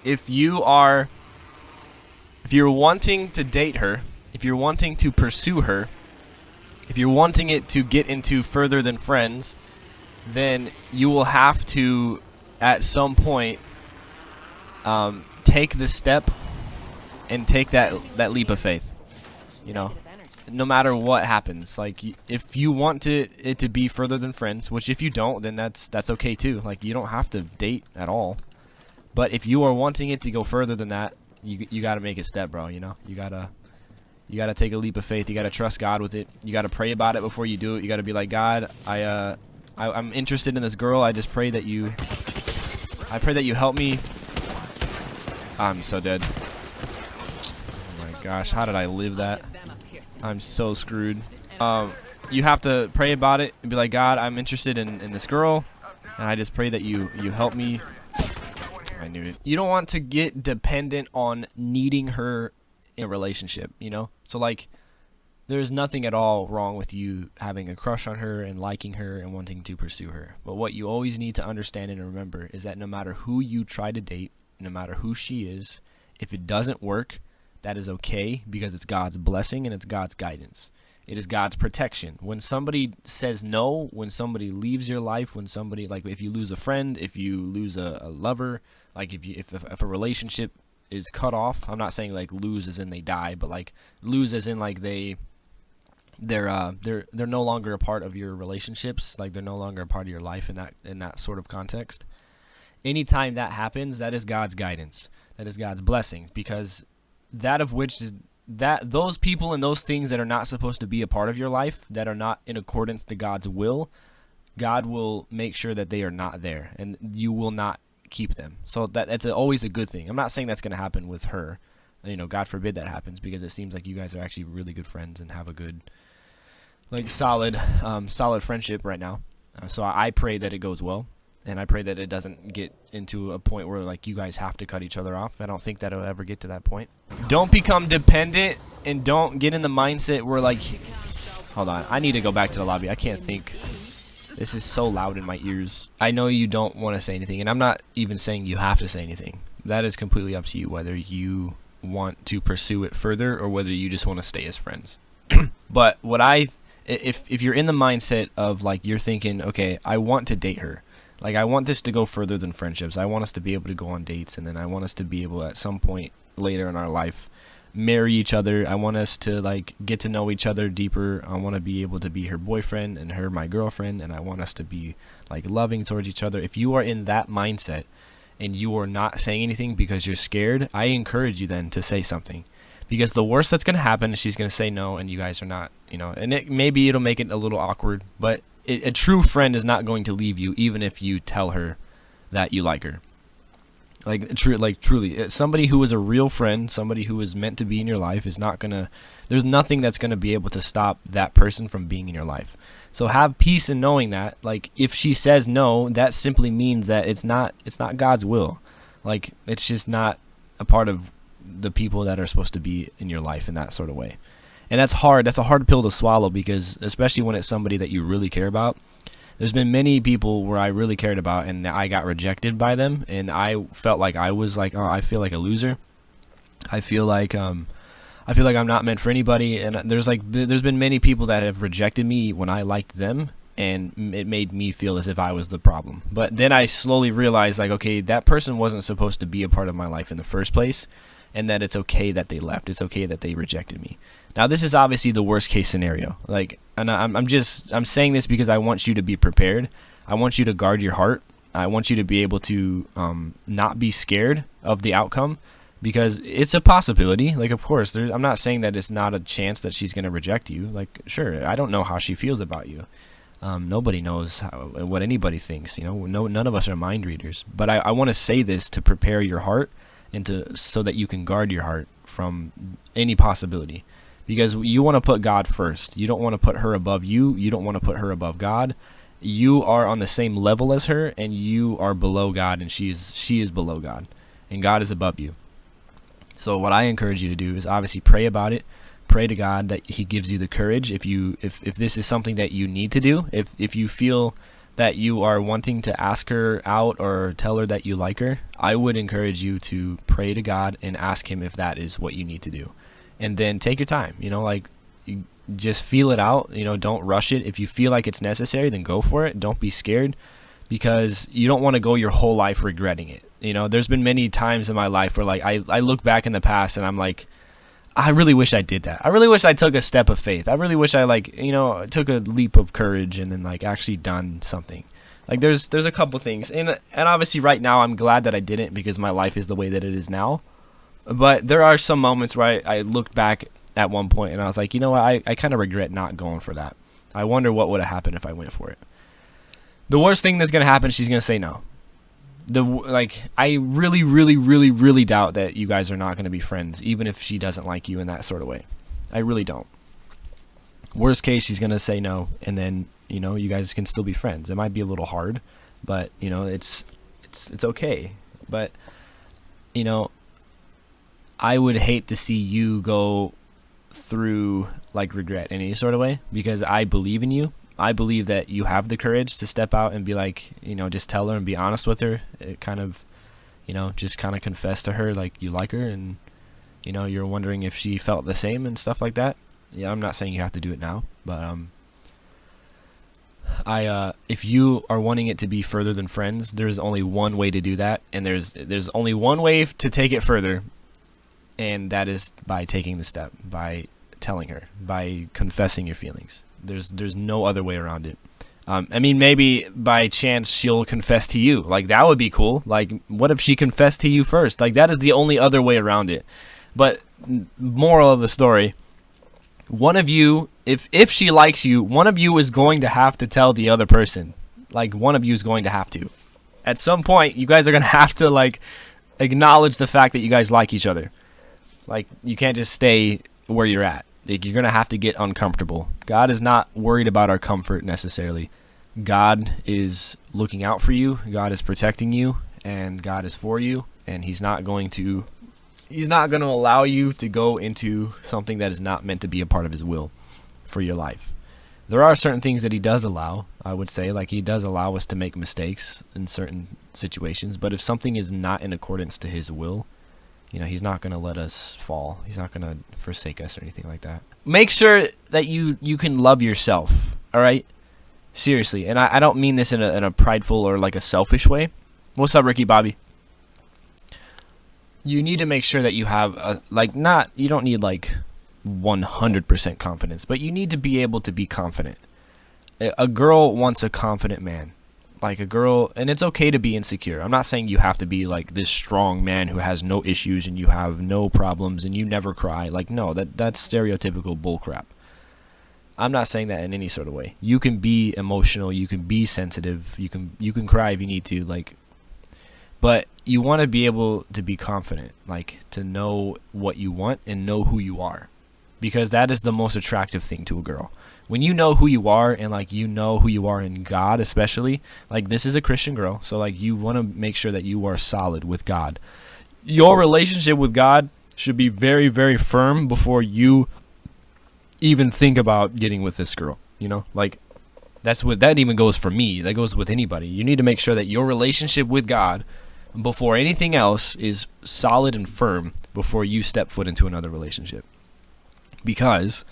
if you're wanting to date her, if you're wanting to pursue her, if you're wanting it to get into further than friends, then you will have to, at some point, take the step and take that leap of faith. You know, no matter what happens. Like, if you want it to be further than friends, which if you don't, then that's okay too. Like, you don't have to date at all. But if you are wanting it to go further than that, you got to make a step, bro. You know, you gotta take a leap of faith. You gotta trust God with it. You gotta pray about it before you do it. You gotta be like, God, I'm interested in this girl. I pray that you help me. I'm so dead. Oh my gosh, how did I live that? I'm so screwed. You have to pray about it and be like, God, I'm interested in this girl, and I just pray that you help me. I knew it. You don't want to get dependent on needing her in a relationship, you know? So, like, there's nothing at all wrong with you having a crush on her and liking her and wanting to pursue her. But what you always need to understand and remember is that no matter who you try to date, no matter who she is, if it doesn't work, that is okay, because it's God's blessing and it's God's guidance. It is God's protection. When somebody says no, when somebody leaves your life, when somebody, like, if you lose a friend, if you lose a lover, like if a relationship is cut off, I'm not saying like lose as in they die, but like lose as in like they're no longer a part of your relationships, like they're no longer a part of your life in that sort of context. Anytime that happens, that is God's guidance. That is God's blessing, because that of which is that those people and those things that are not supposed to be a part of your life, that are not in accordance to God's will, God will make sure that they are not there, and you will not keep them. So that's always a good thing. I'm not saying that's going to happen with her. You know, God forbid that happens, because it seems like you guys are actually really good friends and have a good, like, solid friendship right now. So I pray that it goes well, and I pray that it doesn't get into a point where, like, you guys have to cut each other off. I don't think that it'll ever get to that point. Don't become dependent, and don't get in the mindset where, like, hold on, I need to go back to the lobby. I can't think. This is so loud in my ears. I know you don't want to say anything, and I'm not even saying you have to say anything. That is completely up to you, whether you want to pursue it further or whether you just want to stay as friends. But if you're in the mindset of, like, you're thinking, okay, I want to date her. Like, I want this to go further than friendships. I want us to be able to go on dates, and then I want us to be able, at some point later in our life, marry each other. I want us to, like, get to know each other deeper. I want to be able to be her boyfriend and her my girlfriend, and I want us to be, like, loving towards each other. If you are in that mindset and you are not saying anything because you're scared, I encourage you then to say something, because the worst that's going to happen is she's going to say no, and you guys are not, you know, and maybe it'll make it a little awkward, but a true friend is not going to leave you even if you tell her that you like her. Like, truly, somebody who is a real friend, somebody who is meant to be in your life, is not gonna. There's nothing that's gonna be able to stop that person from being in your life. So have peace in knowing that. Like, if she says no, that simply means that it's not God's will. Like, it's just not a part of the people that are supposed to be in your life in that sort of way. And that's hard. That's a hard pill to swallow, because especially when it's somebody that you really care about. There's been many people where I really cared about, and I got rejected by them, and I felt like I was like, oh, I feel like a loser. I feel like I'm not meant for anybody. And there's been many people that have rejected me when I liked them, and it made me feel as if I was the problem. But then I slowly realized, like, okay, that person wasn't supposed to be a part of my life in the first place, and that it's okay that they left. It's okay that they rejected me. Now, this is obviously the worst case scenario. Like, and I'm saying this because I want you to be prepared. I want you to guard your heart. I want you to be able to not be scared of the outcome, because it's a possibility. Like, of course, I'm not saying that it's not a chance that she's going to reject you. Like, sure, I don't know how she feels about you. Nobody knows what anybody thinks. You know, none of us are mind readers. But I want to say this to prepare your heart, and so that you can guard your heart from any possibility. Because you want to put God first. You don't want to put her above you. You don't want to put her above God. You are on the same level as her, and you are below God, and she is below God, and God is above you. So what I encourage you to do is obviously pray about it. Pray to God that He gives you the courage. If this is something that you need to do, if you feel that you are wanting to ask her out or tell her that you like her, I would encourage you to pray to God and ask him if that is what you need to do. And then take your time, like you just feel it out, don't rush it. If you feel like it's necessary, then go for it. Don't be scared, because you don't want to go your whole life regretting it. There's been many times in my life where like I look back in the past and I'm like, I really wish I did that. I really wish I took a step of faith. I really wish I took a leap of courage and then like actually done something. Like there's a couple things, and obviously right now I'm glad that I didn't, because my life is the way that it is now. But there are some moments where I looked back at one point and I was like, what, I kind of regret not going for that. I wonder what would have happened if I went for it. The worst thing that's going to happen, she's going to say no. I really, really, really, really doubt that you guys are not going to be friends, even if she doesn't like you in that sort of way. I really don't. Worst case, she's going to say no, and then, you guys can still be friends. It might be a little hard, but, it's okay. But, I would hate to see you go through, like, regret in any sort of way, because I believe in you. I believe that you have the courage to step out and be like, just tell her and be honest with her. It kind of, just kind of confess to her like you like her, and, you're wondering if she felt the same and stuff like that. Yeah, I'm not saying you have to do it now, but if you are wanting it to be further than friends, there's only one way to do that, and there's only one way to take it further, and that is by taking the step, by telling her, by confessing your feelings. There's no other way around it. Maybe by chance she'll confess to you. Like, that would be cool. Like, what if she confessed to you first? Like, that is the only other way around it. But moral of the story, one of you, if she likes you, one of you is going to have to tell the other person. Like, one of you is going to have to. At some point, you guys are going to have to, like, acknowledge the fact that you guys like each other. Like, you can't just stay where you're at. Like, you're going to have to get uncomfortable. God is not worried about our comfort necessarily. God is looking out for you. God is protecting you, and God is for you, and he's not going to allow you to go into something that is not meant to be a part of his will for your life. There are certain things that he does allow, I would say, like he does allow us to make mistakes in certain situations, but if something is not in accordance to his will, he's not going to let us fall. He's not going to forsake us or anything like that. Make sure that you can love yourself, all right? Seriously. And I don't mean this in a prideful or like a selfish way. What's up, Ricky Bobby? You need to make sure that you have, you don't need like 100% confidence, but you need to be able to be confident. A girl wants a confident man. Like a girl, and it's okay to be insecure. I'm not saying you have to be like this strong man who has no issues and you have no problems and you never cry. Like, no, that's stereotypical bullcrap. I'm not saying that in any sort of way. You can be emotional, you can be sensitive, you can cry if you need to, like, but you want to be able to be confident, like to know what you want and know who you are, because that is the most attractive thing to a girl. When you know who you are, and like you know who you are in God, especially, like this is a Christian girl, so like you want to make sure that you are solid with God. Your relationship with God should be very, very firm before you even think about getting with this girl. Like that even goes for me. That goes with anybody. You need to make sure that your relationship with God, before anything else, is solid and firm before you step foot into another relationship. Because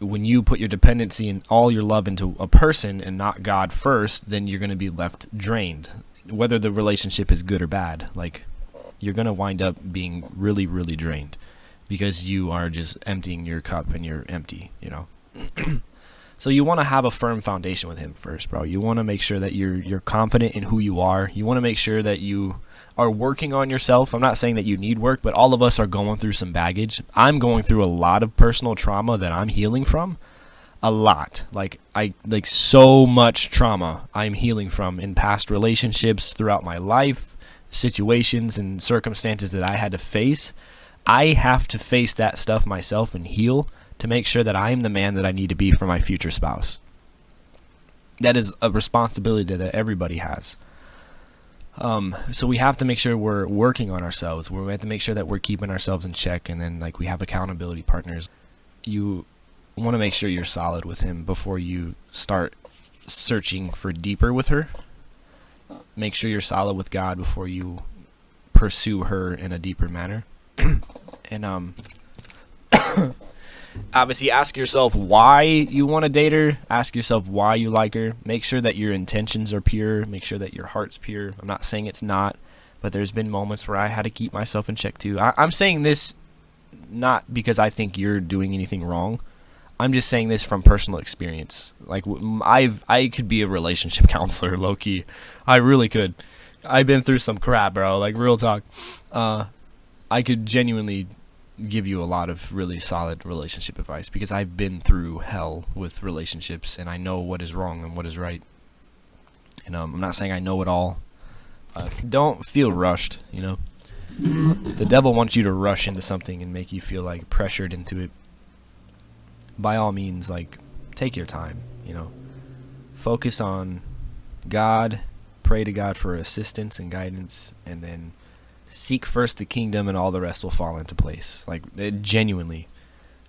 when you put your dependency and all your love into a person and not God first, then you're going to be left drained. Whether the relationship is good or bad, like you're going to wind up being really, really drained because you are just emptying your cup and you're empty, So you want to have a firm foundation with him first, bro. You want to make sure that you're confident in who you are. You want to make sure that you are working on yourself. I'm not saying that you need work, but all of us are going through some baggage. I'm going through a lot of personal trauma that I'm healing from. A lot. Like so much trauma I'm healing from in past relationships throughout my life, situations and circumstances that I had to face. I have to face that stuff myself and heal to make sure that I am the man that I need to be for my future spouse. That is a responsibility that everybody has. So we have to make sure we're working on ourselves. We have to make sure that we're keeping ourselves in check, and then like we have accountability partners. You want to make sure you're solid with him before you start searching for deeper with her. Make sure you're solid with God before you pursue her in a deeper manner. And obviously ask yourself why you want to date her. Ask yourself why you like her. Make sure that your intentions are pure. Make sure that your heart's pure. I'm not saying it's not, but there's been moments where I had to keep myself in check too. I'm saying this not because I think you're doing anything wrong. I'm just saying this from personal experience. Like, I could be a relationship counselor, low key. I really could. I've been through some crap, bro. Like, real talk. I could genuinely give you a lot of really solid relationship advice because I've been through hell with relationships and I know what is wrong and what is right. And I'm not saying I know it all. Don't feel rushed, you know. The devil wants you to rush into something and make you feel like pressured into it. By all means, like, take your time, you know. Focus on God, pray to God for assistance and guidance, and then seek first the kingdom and all the rest will fall into place. Like, genuinely,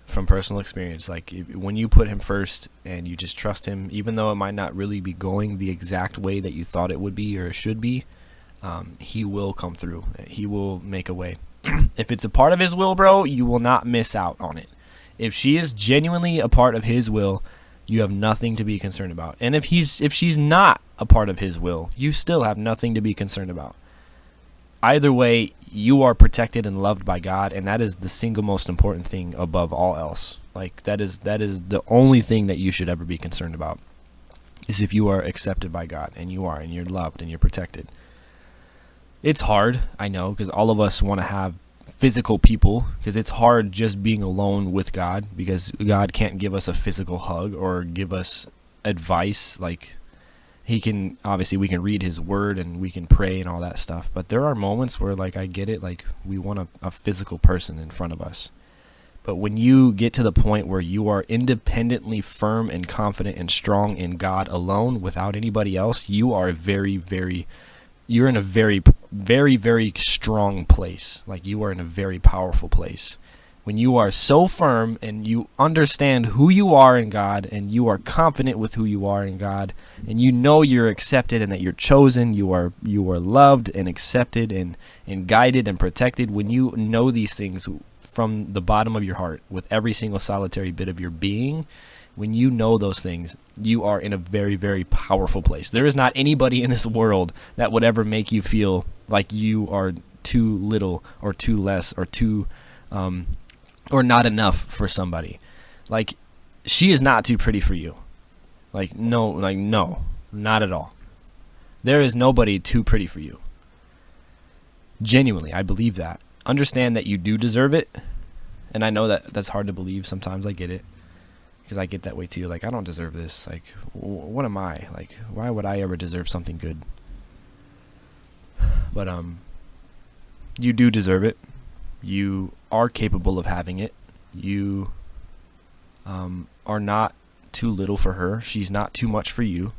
from personal experience, like, when you put him first and you just trust him, even though it might not really be going the exact way that you thought it would be or should be, he will come through. He will make a way. If it's a part of his will, bro, you will not miss out on it. If she is genuinely a part of his will, you have nothing to be concerned about. And if she's not a part of his will, you still have nothing to be concerned about. Either way, you are protected and loved by God, and that is the single most important thing above all else. Like, that is the only thing that you should ever be concerned about, is if you are accepted by God, and you're loved and you're protected. It's hard, I know, because all of us want to have physical people, because it's hard just being alone with God, because God can't give us a physical hug or give us advice. Like, he can, obviously we can read his word and we can pray and all that stuff, but there are moments where, like, I get it, like, we want a physical person in front of us. But when you get to the point where you are independently firm and confident and strong in God alone without anybody else, you are you're in a very, very, very strong place. Like, you are in a very powerful place. When you are so firm and you understand who you are in God and you are confident with who you are in God and you know you're accepted and that you're chosen, you are loved and accepted and guided and protected. When you know these things from the bottom of your heart with every single solitary bit of your being, when you know those things, you are in a very, very powerful place. There is not anybody in this world that would ever make you feel like you are too little or too less or too or not enough for somebody. Like, she is not too pretty for you. No, not at all. There is nobody too pretty for you. Genuinely, I believe that. Understand that you do deserve it, and I know that that's hard to believe sometimes. I get it. Because I get that way too. Like, I don't deserve this. Like, what am I? Like, why would I ever deserve something good? But you do deserve it. You are capable of having it. You are not too little for her. She's not too much for you.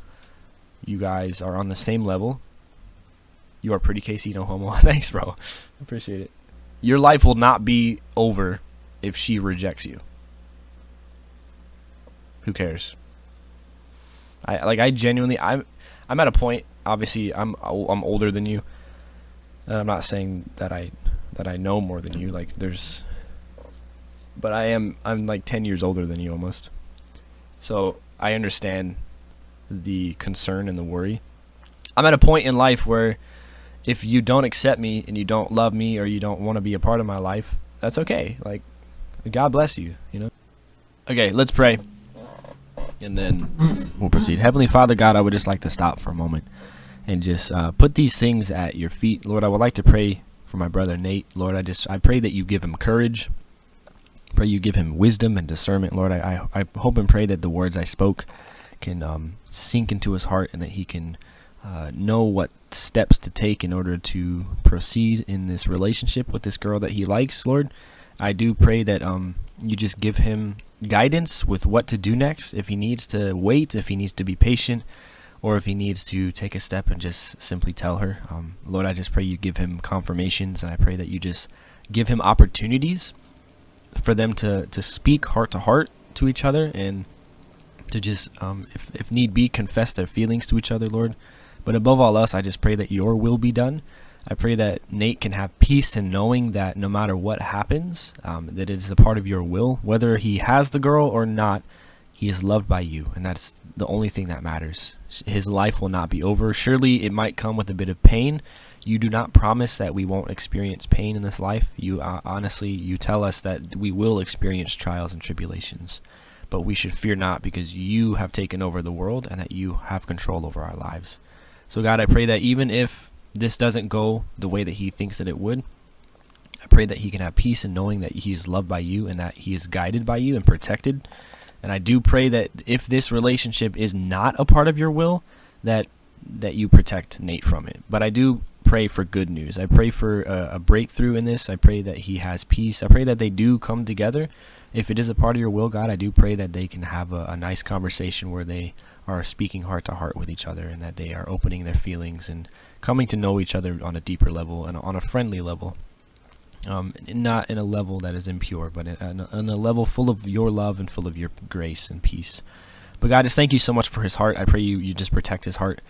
You guys are on the same level. You are pretty, KC, no homo. Thanks, bro. Appreciate it. Your life will not be over if she rejects you. Who cares? I genuinely, I'm at a point. Obviously, I'm older than you. I'm not saying that I know more than you. Like, but I'm like 10 years older than you almost. So I understand the concern and the worry. I'm at a point in life where if you don't accept me and you don't love me or you don't want to be a part of my life, that's okay. Like, God bless you, you know? Okay, let's pray. And then we'll proceed. Heavenly Father, God, I would just like to stop for a moment and just put these things at your feet. Lord, I would like to pray for my brother Nate. Lord, I pray that you give him courage. Pray you give him wisdom and discernment. Lord, I hope and pray that the words I spoke can sink into his heart and that he can know what steps to take in order to proceed in this relationship with this girl that he likes. Lord, I do pray that you just give him guidance with what to do next, if he needs to wait, if he needs to be patient, or if he needs to take a step and just simply tell her. Lord, I just pray you give him confirmations, and I pray that you just give him opportunities for them to speak heart to heart to each other and to just, if need be, confess their feelings to each other, Lord. But above all else, I just pray that your will be done. I pray that Nate can have peace in knowing that no matter what happens, that it is a part of your will. Whether he has the girl or not, he is loved by you, and that's the only thing that matters. His life will not be over. Surely it might come with a bit of pain. You do not promise that we won't experience pain in this life. You honestly, you tell us that we will experience trials and tribulations, but we should fear not, because you have taken over the world and that you have control over our lives. So God, I pray that even if this doesn't go the way that he thinks that it would, I pray that he can have peace in knowing that he is loved by you and that he is guided by you and protected. And I do pray that if this relationship is not a part of your will, that you protect Nate from it. But I do pray for good news. I pray for a breakthrough in this. I pray that he has peace. I pray that they do come together. If it is a part of your will, God, I do pray that they can have a nice conversation where they are speaking heart to heart with each other, and that they are opening their feelings and coming to know each other on a deeper level and on a friendly level. Not in a level that is impure, but in a level full of your love and full of your grace and peace. But God, just thank you so much for his heart. I pray you just protect his heart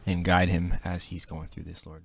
and guide him as he's going through this, Lord.